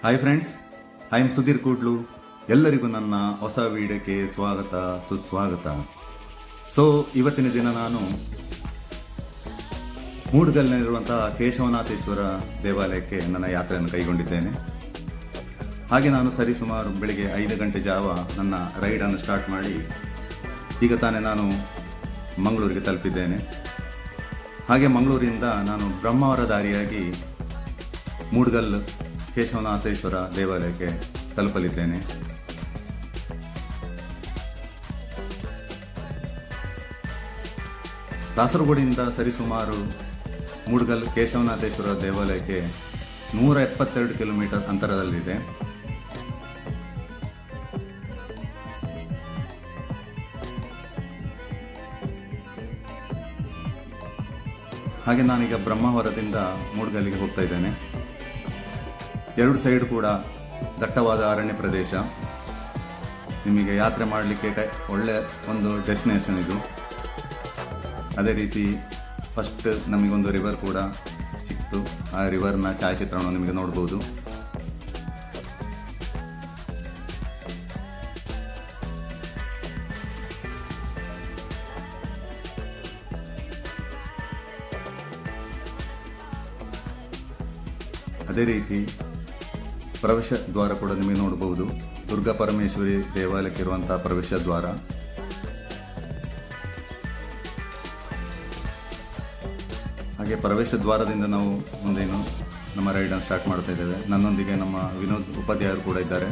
Hi friends, I am Sudhir Kudlu. ಎಲ್ಲರಿಗೂ ನನ್ನ ಹೊಸ ವಿಡಿಯೋಕ್ಕೆ ಸ್ವಾಗತ ಸುಸ್ವಾಗತ. ಇವತ್ತಿನ ದಿನ ನಾನು ಮೂಡಗಲ್ನಲ್ಲಿರುವಂತಹ ಕೇಶವನಾಥೇಶ್ವರ ದೇವಾಲಯಕ್ಕೆ ನನ್ನ ಯಾತ್ರೆಯನ್ನು ಕೈಗೊಂಡಿದ್ದೇನೆ. ಹಾಗೆ ನಾನು ಸರಿಸುಮಾರು ಬೆಳಿಗ್ಗೆ 5 ಗಂಟೆ ಜಾವ ನನ್ನ ರೈಡನ್ನು ಸ್ಟಾರ್ಟ್ ಮಾಡಿ ಈಗ ತಾನೇ ನಾನು ಮಂಗಳೂರಿಗೆ ತಲುಪಿದ್ದೇನೆ. ಹಾಗೆ ಮಂಗಳೂರಿಂದ ನಾನು ಬ್ರಹ್ಮಾವರ ದಾರಿಯಾಗಿ ಮೂಡಗಲ್ ಕೇಶವನಾಥೇಶ್ವರ ದೇವಾಲಯಕ್ಕೆ ತಲುಪಲಿದ್ದೇನೆ. ಕಾಸರಗೋಡಿಂದ ಸರಿಸುಮಾರು ಮೂಡಗಲ್ ಕೇಶವನಾಥೇಶ್ವರ ದೇವಾಲಯಕ್ಕೆ 172 ಕಿಲೋಮೀಟರ್ ಅಂತರದಲ್ಲಿದೆ. ಹಾಗೆ ನಾನೀಗ ಬ್ರಹ್ಮಾವರದಿಂದ ಮೂಡಗಲ್ಲಿಗೆ ಹೋಗ್ತಾ ಇದ್ದೇನೆ. ಎರಡು ಸೈಡ್ ಕೂಡ ದಟ್ಟವಾದ ಅರಣ್ಯ ಪ್ರದೇಶ. ನಿಮಗೆ ಯಾತ್ರೆ ಮಾಡಲಿಕ್ಕೆ ಒಳ್ಳೆ ಒಂದು ಡೆಸ್ಟಿನೇಷನ್ ಇದು. ಅದೇ ರೀತಿ ಫಸ್ಟ್ ನಮಗೊಂದು ರಿವರ್ ಕೂಡ ಸಿಕ್ತು. ಆ ರಿವರ್ನ ಛಾಯಾಚಿತ್ರವನ್ನು ನಿಮಗೆ ನೋಡ್ಬೋದು. ಅದೇ ರೀತಿ ಪ್ರವೇಶ ದ್ವಾರ ಕೂಡ ನಿಮಗೆ ನೋಡಬಹುದು. ದುರ್ಗಾ ಪರಮೇಶ್ವರಿ ದೇವಾಲಯಕ್ಕೆ ಇರುವಂತಹ ಪ್ರವೇಶ ದ್ವಾರ. ಹಾಗೆ ಪ್ರವೇಶ ದ್ವಾರದಿಂದ ನಾವು ಮುಂದೇನು ನಮ್ಮ ರೈಡನ್ನು ಸ್ಟಾರ್ಟ್ ಮಾಡ್ತಾ ಇದ್ದೇವೆ. ನನ್ನೊಂದಿಗೆ ನಮ್ಮ ವಿನೋದ್ ಉಪಾಧ್ಯಾಯರು ಕೂಡ ಇದ್ದಾರೆ.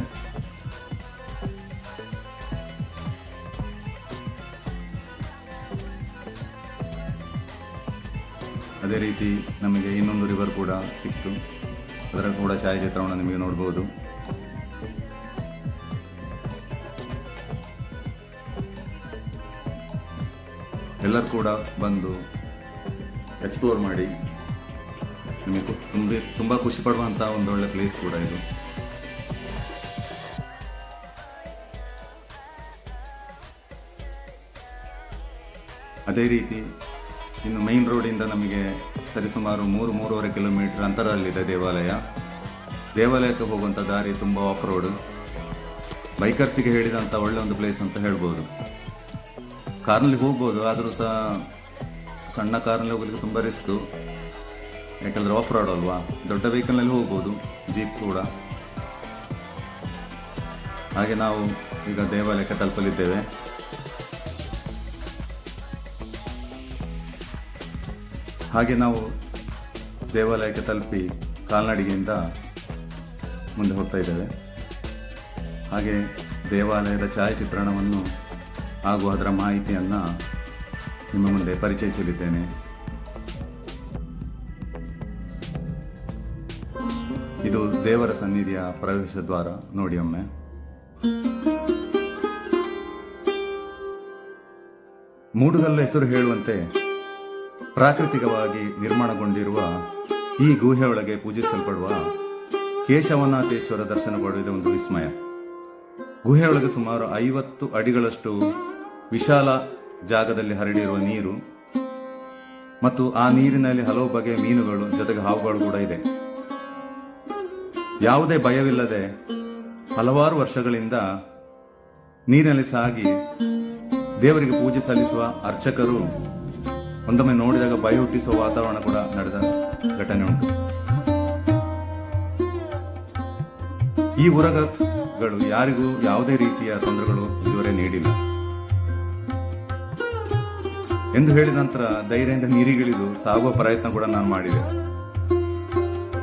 ಅದೇ ರೀತಿ ನಮಗೆ ಇನ್ನೊಂದು ರಿವರ್ ಕೂಡ ಸಿಕ್ತು. ಅದರ ಕೂಡ ಛಾಯಾಚಿತ್ರವನ್ನು ನಿಮಗೆ ನೋಡಬಹುದು. ಎಲ್ಲರೂ ಕೂಡ ಬಂದು ಎಕ್ಸ್ಪ್ಲೋರ್ ಮಾಡಿ ನಿಮಗೆ ತುಂಬ ಖುಷಿ ಪಡುವಂತಹ ಒಂದೊಳ್ಳೆ ಪ್ಲೇಸ್ ಕೂಡ ಇದು. ಅದೇ ರೀತಿ ಇನ್ನು ಮೈನ್ ರೋಡಿಂದ ನಮಗೆ ಸರಿಸುಮಾರು 3-3.5 ಕಿಲೋಮೀಟರ್ ಅಂತರದಲ್ಲಿದೆ ದೇವಾಲಯ. ದೇವಾಲಯಕ್ಕೆ ಹೋಗುವಂಥ ದಾರಿ ತುಂಬ ಆಫ್ ರೋಡ್. ಬೈಕರ್ಸಿಗೆ ಹೇಳಿದಂಥ ಒಳ್ಳೆ ಒಂದು ಪ್ಲೇಸ್ ಅಂತ ಹೇಳ್ಬೋದು. ಕಾರ್ನಲ್ಲಿ ಹೋಗ್ಬೋದು, ಆದರೂ ಸಹ ಸಣ್ಣ ಕಾರ್ನಲ್ಲಿ ಹೋಗಲಿಕ್ಕೆ ತುಂಬ ರಿಸ್ಕು. ಯಾಕಂದರೆ ಆಫ್ ರೋಡ್ ಅಲ್ವಾ. ದೊಡ್ಡ ವೆಹಿಕಲ್ನಲ್ಲಿ ಹೋಗ್ಬೋದು, ಜೀಪ್ ಕೂಡ. ಹಾಗೆ ನಾವು ಈಗ ದೇವಾಲಯಕ್ಕೆ ತಲುಪಲಿದ್ದೇವೆ. ಹಾಗೆ ನಾವು ದೇವಾಲಯಕ್ಕೆ ತಲುಪಿ ಕಾಲ್ನಡಿಗೆಯಿಂದ ಮುಂದೆ ಹೋಗ್ತಾ ಇದ್ದೇವೆ. ಹಾಗೆ ದೇವಾಲಯದ ಛಾಯಾಚಿತ್ರಣವನ್ನು ಹಾಗೂ ಅದರ ಮಾಹಿತಿಯನ್ನು ನಿಮ್ಮ ಮುಂದೆ ಪರಿಚಯಿಸಲಿದ್ದೇನೆ. ಇದು ದೇವರ ಸನ್ನಿಧಿಯ ಪ್ರವೇಶ ದ್ವಾರ. ನೋಡಿ ಒಮ್ಮೆ. ಮೂಡಗಲ್ಲು ಹೆಸರು ಹೇಳುವಂತೆ ಪ್ರಾಕೃತಿಕವಾಗಿ ನಿರ್ಮಾಣಗೊಂಡಿರುವ ಈ ಗುಹೆಯೊಳಗೆ ಪೂಜಿಸಲ್ಪಡುವ ಕೇಶವನಾಥೇಶ್ವರ ದರ್ಶನ ಪಡೆಯುವುದು ಒಂದು ವಿಸ್ಮಯ. ಗುಹೆಯೊಳಗೆ ಸುಮಾರು 50 ಅಡಿಗಳಷ್ಟು ವಿಶಾಲ ಜಾಗದಲ್ಲಿ ಹರಡಿರುವ ನೀರು ಮತ್ತು ಆ ನೀರಿನಲ್ಲಿ ಹಲವು ಬಗೆಯ ಮೀನುಗಳು ಜೊತೆಗೆ ಹಾವುಗಳು ಕೂಡ ಇದೆ. ಯಾವುದೇ ಭಯವಿಲ್ಲದೆ ಹಲವಾರು ವರ್ಷಗಳಿಂದ ನೀರಿನಲ್ಲಿ ಸಾಗಿ ದೇವರಿಗೆ ಪೂಜೆ ಸಲ್ಲಿಸುವ ಅರ್ಚಕರು ಒಂದೊಮ್ಮೆ ನೋಡಿದಾಗ ಭಯ ಹುಟ್ಟಿಸುವ ವಾತಾವರಣ ಕೂಡ ನಡೆದ ಘಟನೆ ಉಂಟು. ಈ ಉರಗಗಳು ಯಾರಿಗೂ ಯಾವುದೇ ರೀತಿಯ ತೊಂದರೆಗಳು ಇದುವರೆ ನೀಡಿಲ್ಲ ಎಂದು ಹೇಳಿದ ನಂತರ ಧೈರ್ಯದಿಂದ ನೀರಿಗಿಳಿದು ಸಾಗುವ ಪ್ರಯತ್ನ ಕೂಡ ನಾನು ಮಾಡಿದೆ.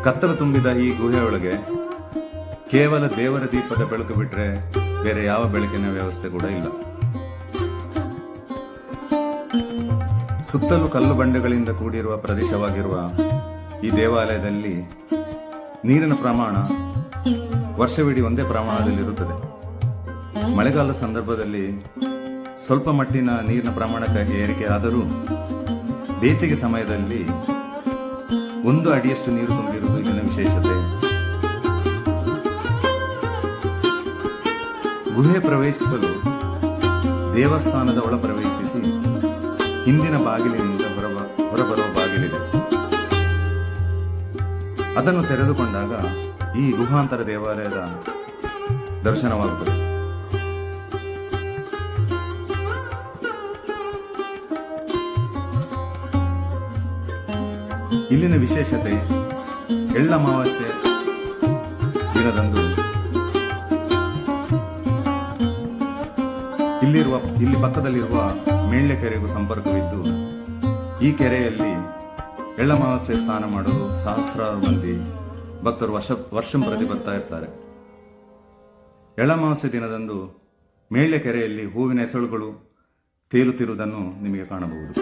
ಕತ್ತಲು ತುಂಬಿದ ಈ ಗುಹೆಯೊಳಗೆ ಕೇವಲ ದೇವರ ದೀಪದ ಬೆಳಕು ಬಿಟ್ಟರೆ ಬೇರೆ ಯಾವ ಬೆಳಕಿನ ವ್ಯವಸ್ಥೆ ಕೂಡ ಇಲ್ಲ. ಸುತ್ತಲೂ ಕಲ್ಲು ಬಂಡೆಗಳಿಂದ ಕೂಡಿರುವ ಪ್ರದೇಶವಾಗಿರುವ ಈ ದೇವಾಲಯದಲ್ಲಿ ನೀರಿನ ಪ್ರಮಾಣ ವರ್ಷವಿಡೀ ಒಂದೇ ಪ್ರಮಾಣದಲ್ಲಿರುತ್ತದೆ. ಮಳೆಗಾಲದ ಸಂದರ್ಭದಲ್ಲಿ ಸ್ವಲ್ಪ ಮಟ್ಟಿನ ನೀರಿನ ಪ್ರಮಾಣಕ್ಕಾಗಿ ಏರಿಕೆ ಆದರೂ ಬೇಸಿಗೆ ಸಮಯದಲ್ಲಿ 1 ಅಡಿಯಷ್ಟು ನೀರು ತುಂಬಿರುವುದು ಇಲ್ಲಿನ ವಿಶೇಷತೆ. ಗುಹೆ ಪ್ರವೇಶಿಸಲು ದೇವಸ್ಥಾನದ ಒಳ ಪ್ರವೇಶಿಸಿ ಹಿಂದಿನ ಬಾಗಿಲಿನಿಂದ ಹೊರಬರುವ ಬಾಗಿಲಿದೆ. ಅದನ್ನು ತೆರೆದುಕೊಂಡಾಗ ಈ ಗುಹಾಂತರ ದೇವಾಲಯದ ದರ್ಶನವಾಗುತ್ತದೆ. ಇಲ್ಲಿನ ವಿಶೇಷತೆ ಎಳ್ಳಮಾವಾಸ್ಯೆ ದಿನದಂದು ಇಲ್ಲಿ ಪಕ್ಕದಲ್ಲಿರುವ ಮೇಳ್ಳೆ ಕೆರೆಗೂ ಸಂಪರ್ಕವಿದ್ದು ಈ ಕೆರೆಯಲ್ಲಿ ಎಳ್ಳಮಾವಾಸ್ಯೆ ಸ್ನಾನ ಮಾಡಲು ಸಹಸ್ರಾರು ಮಂದಿ ಭಕ್ತರು ವರ್ಷಂಪ್ರತಿ ಬರ್ತಾ ಇರ್ತಾರೆ. ಎಳ್ಳಮಾವಾಸ್ಯೆ ದಿನದಂದು ಮೇಳ್ಳೆ ಕೆರೆಯಲ್ಲಿ ಹೂವಿನ ಎಸಳುಗಳು ತೇಲುತ್ತಿರುವುದನ್ನು ನಿಮಗೆ ಕಾಣಬಹುದು.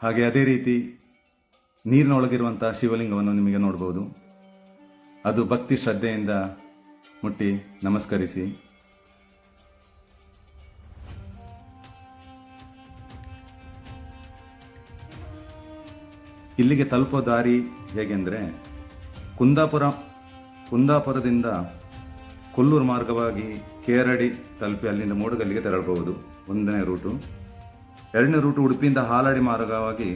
ಹಾಗೆ ಅದೇ ರೀತಿ ನೀರಿನೊಳಗಿರುವಂತಹ ಶಿವಲಿಂಗವನ್ನು ನಿಮಗೆ ನೋಡಬಹುದು. ಅದು ಭಕ್ತಿ ಶ್ರದ್ಧೆಯಿಂದ ಮುಟ್ಟಿ ನಮಸ್ಕರಿಸಿ ಇಲ್ಲಿಗೆ ತಲುಪೋ ದಾರಿ ಹೇಗೆಂದರೆ ಕುಂದಾಪುರದಿಂದ ಕೊಲ್ಲೂರು ಮಾರ್ಗವಾಗಿ ಕೇರಡಿ ತಲುಪಿ ಅಲ್ಲಿಂದ ಮೂಡುಗಲ್ಲಿಗೆ ತೆರಳಬಹುದು. 1ನೇ ರೂಟು. 2ನೇ ರೂಟು ಉಡುಪಿಯಿಂದ ಹಾಲಾಡಿ ಮಾರ್ಗವಾಗಿ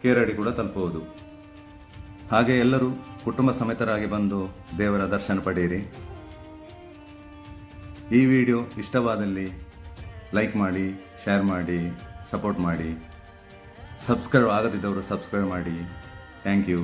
ಕೇರಡಿ ಕೂಡ ತಲುಪಬಹುದು. ಹಾಗೆ ಎಲ್ಲರೂ ಕುಟುಂಬ ಸಮೇತರಾಗಿ ಬಂದು ದೇವರ ದರ್ಶನ ಪಡೆಯಿರಿ. ಈ ವಿಡಿಯೋ ಇಷ್ಟವಾದಲ್ಲಿ ಲೈಕ್ ಮಾಡಿ, ಶೇರ್ ಮಾಡಿ, ಸಪೋರ್ಟ್ ಮಾಡಿ. ಸಬ್ಸ್ಕ್ರೈಬ್ ಆಗದಿದ್ದವರು ಸಬ್ಸ್ಕ್ರೈಬ್ ಮಾಡಿ. Thank you.